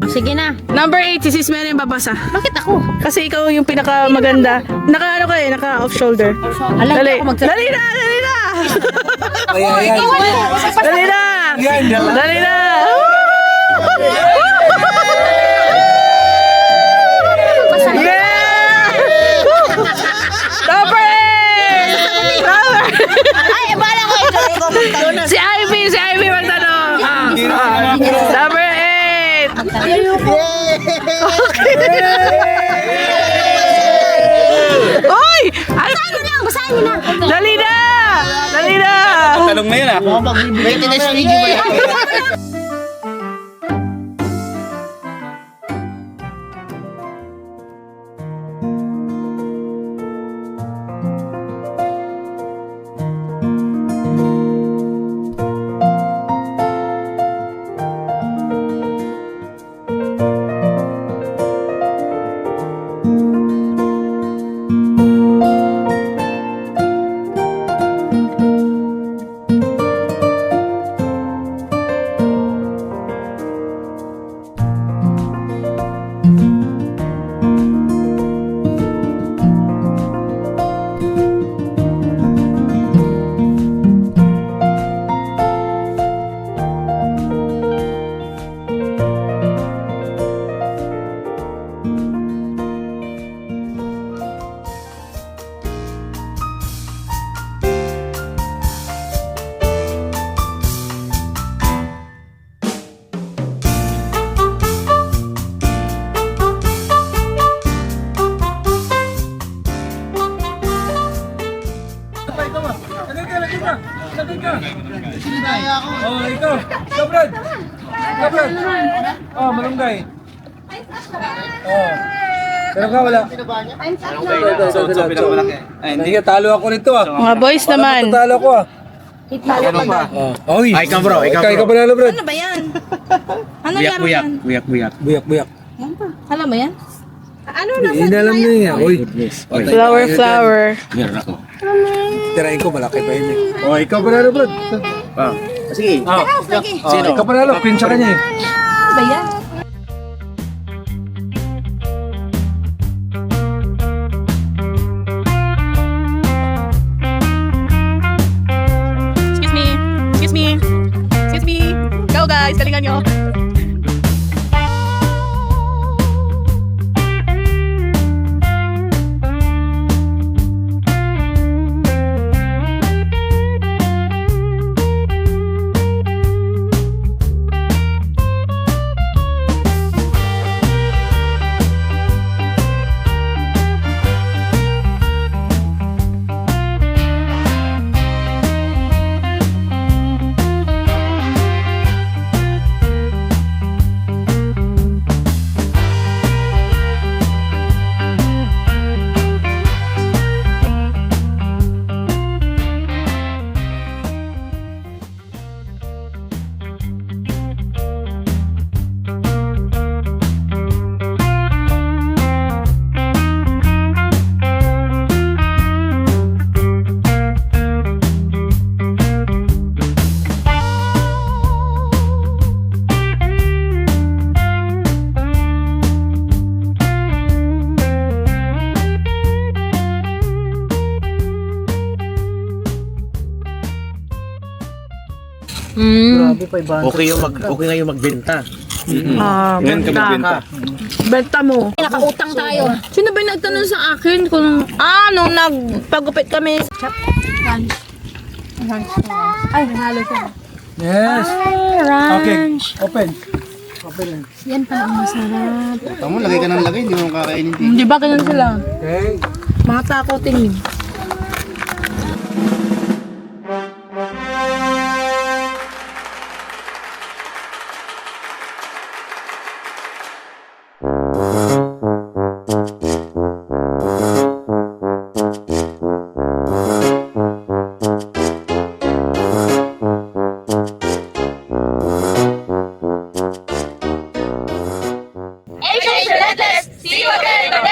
sige na. Number 8, si Sis Mary yung babasa. Bakit ako? Kasi ikaw yung pinaka-maganda. Naka ano ka eh, naka-off shoulder. Alam Dali. ko magsasabi. Dali na! Dali na! Ayan. Dali na! Dali na! Yeah! Number 8! Ay, bala ko ikaw. Si Ivy magtanong. Number 8! Oy! Ay! Basahin mo na. Dali na! Dali na! Tanong na yun ah. Maintenance fee mo yan. Oh, ikaw. Ikaw, Brad. Ikaw, Brad. Oh, malunggay. Oh. Pero ka wala. So, pinakamalaki. Ay, hindi ka talo ako nito ah. Mga boys naman. Talo ako ah. Ano pa? Oh. Oy. Ay, ikaw bro, ikaw Ikaw bro. panalo, Brad. Ano ba yan? Ano Buyak, yan? buyak. Buyak, buyak. Buyak. Yan pa. Alam mo yan? Ano na? Hindi na alam na yan. Oy. Oy, Flower. meron ako. Tirahin ko, malaki pa yun eh. Oh, ikaw panalo, Brad. Ah, sige. Oh. Sino? Ikaw panalo, pin sa kanya eh. Ano ba yan? Excuse me. Excuse me. Excuse me. Go guys, galingan nyo. Okay nga yung magbenta. Benta ka. Benta mo. Nakautang tayo. Sino ba yung nagtanong sa akin kung nung nagpagupit kami? Ay, halo siya. Yes. Okay, open. Yan pa ang masarap. Tama, lagay ka ng lagay, hindi mo kakainin. Di ba ganun sila? Okay. Mga takoting. Let's see you again.